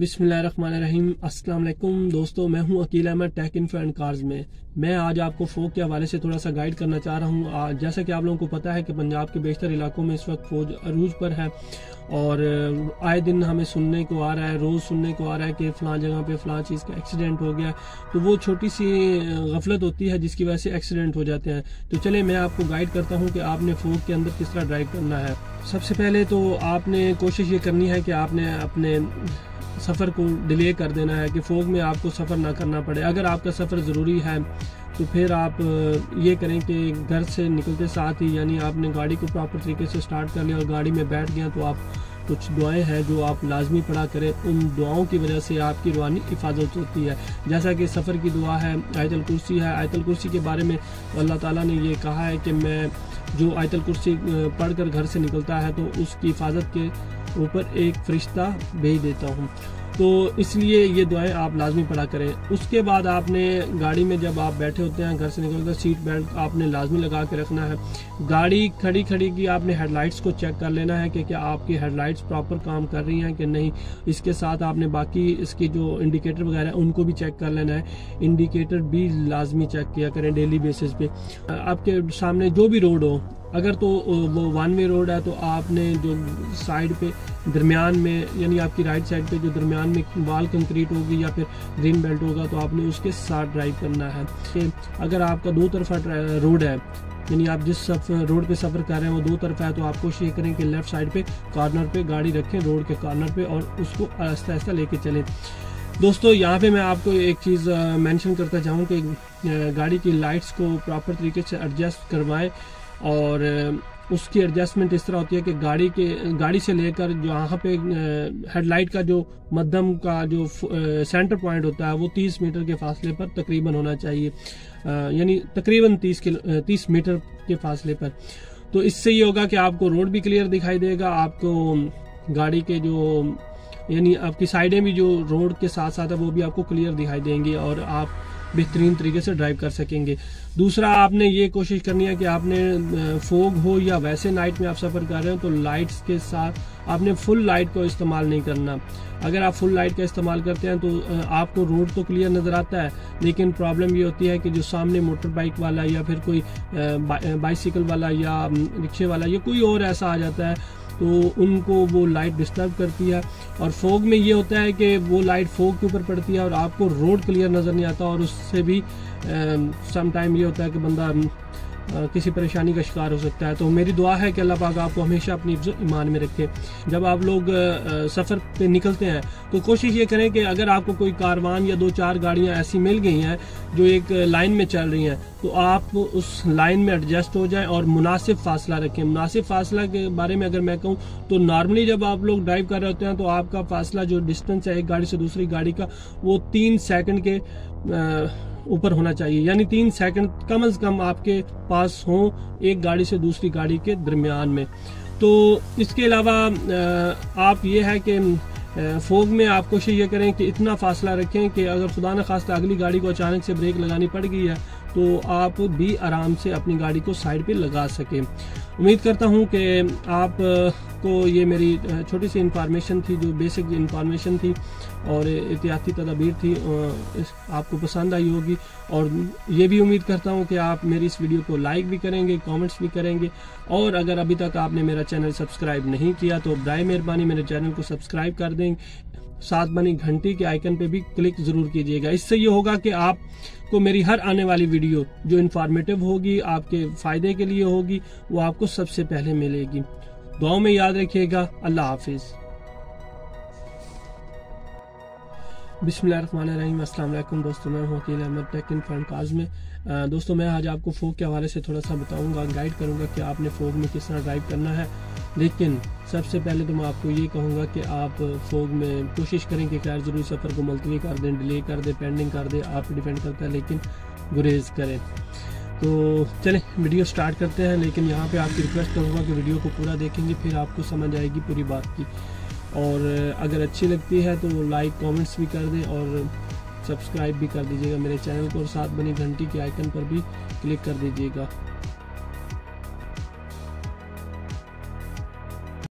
बिस्मिल्लाहिर्रहमानिर्रहीम। अस्सलाम वालेकुम दोस्तों, मैं हूं Aqeel Ahmed tech info and cars में। मैं आज आपको फोग के हवाले से थोड़ा सा गाइड करना चाह रहा हूं। जैसा कि आप लोगों को पता है कि पंजाब के बेशतर इलाकों में इस वक्त फौज अरूज पर है और आए दिन हमें सुनने को आ रहा है, रोज़ सुनने को आ रहा है कि फ़लाँ जगह पे फ़लाँ चीज़ का एक्सीडेंट हो गया। तो वो छोटी सी गफलत होती है जिसकी वजह से एक्सीडेंट हो जाते हैं। तो चले मैं आपको गाइड करता हूँ कि आपने फोग के अंदर किस तरह ड्राइव करना है। सबसे पहले तो आपने कोशिश ये करनी है कि आपने अपने सफ़र को डिले कर देना है कि फोग में आपको सफ़र ना करना पड़े। अगर आपका सफ़र ज़रूरी है तो फिर आप ये करें कि घर से निकलते साथ ही यानी आपने गाड़ी को प्रॉपर तरीके से स्टार्ट कर लिया और गाड़ी में बैठ गया तो आप कुछ दुआएं हैं जो आप लाजमी पढ़ा करें। उन दुआओं की वजह से आपकी रूहानी हिफाजत होती है। जैसा कि सफ़र की दुआ है, आयतुल कुर्सी है। आयतुल कुर्सी के बारे में अल्लाह ताला ने ये कहा है कि मैं जो आयतुल कुर्सी पढ़कर घर से निकलता है तो उसकी हिफाजत के ऊपर एक फरिश्ता भेज देता हूँ। तो इसलिए ये दुआएं आप लाजमी पढ़ा करें। उसके बाद आपने गाड़ी में जब आप बैठे होते हैं, घर से निकलकर सीट बेल्ट आपने लाजमी लगा के रखना है। गाड़ी खड़ी की आपने हेडलाइट्स को चेक कर लेना है कि क्या आपकी हेडलाइट्स प्रॉपर काम कर रही हैं कि नहीं। इसके साथ आपने बाकी इसकी जो इंडिकेटर वगैरह उनको भी चेक कर लेना है। इंडिकेटर भी लाजमी चेक किया करें डेली बेसिस पे। आपके सामने जो भी रोड हो, अगर तो वो वन वे रोड है तो आपने जो साइड पे दरमियान में यानी आपकी राइट साइड पे जो दरमियान में वाल कंक्रीट होगी या फिर ग्रीन बेल्ट होगा तो आपने उसके साथ ड्राइव करना है। कि अगर आपका दो तरफा रोड है यानी आप जिस रोड पे सफ़र कर रहे हैं वो दो तरफा है तो आप कोशिश ये करें कि लेफ्ट साइड पे कॉर्नर पे गाड़ी रखें, रोड के कॉर्नर पे, और उसको आहिस्ता आहिस्ता लेके चलें। दोस्तों यहाँ पे मैं आपको एक चीज़ मेंशन करता चाहूँ कि गाड़ी की लाइट्स को प्रॉपर तरीके से एडजस्ट करवाएं और उसकी एडजस्टमेंट इस तरह होती है कि गाड़ी से लेकर जहाँ पे हेडलाइट का जो मध्यम का जो सेंटर पॉइंट होता है वो 30 मीटर के फासले पर तकरीबन होना चाहिए, यानी तकरीबन 30 मीटर के फासले पर। तो इससे ये होगा कि आपको रोड भी क्लियर दिखाई देगा, आपको गाड़ी के जो यानी आपकी साइडें भी जो रोड के साथ साथ है वो भी आपको क्लियर दिखाई देंगी और आप बेहतरीन तरीके से ड्राइव कर सकेंगे। दूसरा, आपने ये कोशिश करनी है कि आपने फोग हो या वैसे नाइट में आप सफ़र कर रहे हो तो लाइट्स के साथ आपने फुल लाइट को इस्तेमाल नहीं करना। अगर आप फुल लाइट का इस्तेमाल करते हैं तो आपको रोड तो क्लियर नज़र आता है, लेकिन प्रॉब्लम ये होती है कि जो सामने मोटर बाइक वाला या फिर कोई बाइसिकल वाला या रिक्शे वाला या कोई और ऐसा आ जाता है तो उनको वो लाइट डिस्टर्ब करती है। और फोग में ये होता है कि वो लाइट फोग के ऊपर पड़ती है और आपको रोड क्लियर नज़र नहीं आता और उससे भी सम टाइम ये होता है कि बंदा किसी परेशानी का शिकार हो सकता है। तो मेरी दुआ है कि अल्लाह पाक आपको हमेशा अपनी ईमान में रखे। जब आप लोग सफ़र पे निकलते हैं तो कोशिश ये करें कि अगर आपको कोई कारवान या 2-4 गाड़ियां ऐसी मिल गई हैं जो एक लाइन में चल रही हैं तो आप उस लाइन में एडजस्ट हो जाएं और मुनासिब फासला रखें। मुनासिब फासला के बारे में अगर मैं कहूँ तो नॉर्मली जब आप लोग ड्राइव कर रहे होते हैं तो आपका फासला जो डिस्टेंस है एक गाड़ी से दूसरी गाड़ी का वो 3 सेकंड के ऊपर होना चाहिए, यानी 3 सेकंड कम से कम आपके पास हो एक गाड़ी से दूसरी गाड़ी के दरमियान में। तो इसके अलावा आप ये है कि फोग में आप कोशिश ये करें कि इतना फासला रखें कि अगर खुदा न खास्ता अगली गाड़ी को अचानक से ब्रेक लगानी पड़ गई है तो आप भी आराम से अपनी गाड़ी को साइड पे लगा सकें। उम्मीद करता हूं कि आप को ये मेरी छोटी सी इंफॉर्मेशन थी, जो बेसिक इंफॉर्मेशन थी और एहतियाती तदाबीर थी, आपको पसंद आई होगी। और ये भी उम्मीद करता हूं कि आप मेरी इस वीडियो को लाइक भी करेंगे, कमेंट्स भी करेंगे। और अगर अभी तक आपने मेरा चैनल सब्सक्राइब नहीं किया तो बराए मेहरबानी मेरे चैनल को सब्सक्राइब कर दें, साथ बनी घंटी के आइकन पे भी क्लिक जरूर कीजिएगा। इससे ये होगा कि आपको मेरी हर आने वाली वीडियो जो इन्फॉर्मेटिव होगी, आपके फ़ायदे के लिए होगी, वो आपको सबसे पहले मिलेगी। दुआओं में याद रखिएगा। अल्लाह हाफिज़। बिस्मिल्लाहिर्रहमानिर्रहीम। अस्सलाम वालेकुम दोस्तों, मैं हूं Aqeel Ahmed tech info and cars में। दोस्तों मैं आज आपको फोग के हवाले से थोड़ा सा बताऊंगा, गाइड करूंगा कि आपने फोग में किस तरह ड्राइव करना है। लेकिन सबसे पहले तो मैं आपको ये कहूँगा कि आप फोग में कोशिश करें कि गैर ज़रूरी सफ़र को मुलतवी कर दें, डिले कर दें, पेंडिंग कर दें, आप डिपेंड करता है, लेकिन गुरेज करें। तो चलें वीडियो स्टार्ट करते हैं। लेकिन यहाँ पे आपकी रिक्वेस्ट करूँगा कि वीडियो को पूरा देखेंगे, फिर आपको समझ आएगी पूरी बात की। और अगर अच्छी लगती है तो लाइक कमेंट्स भी कर दें और सब्सक्राइब भी कर दीजिएगा मेरे चैनल को और साथ बनी घंटी के आइकन पर भी क्लिक कर दीजिएगा।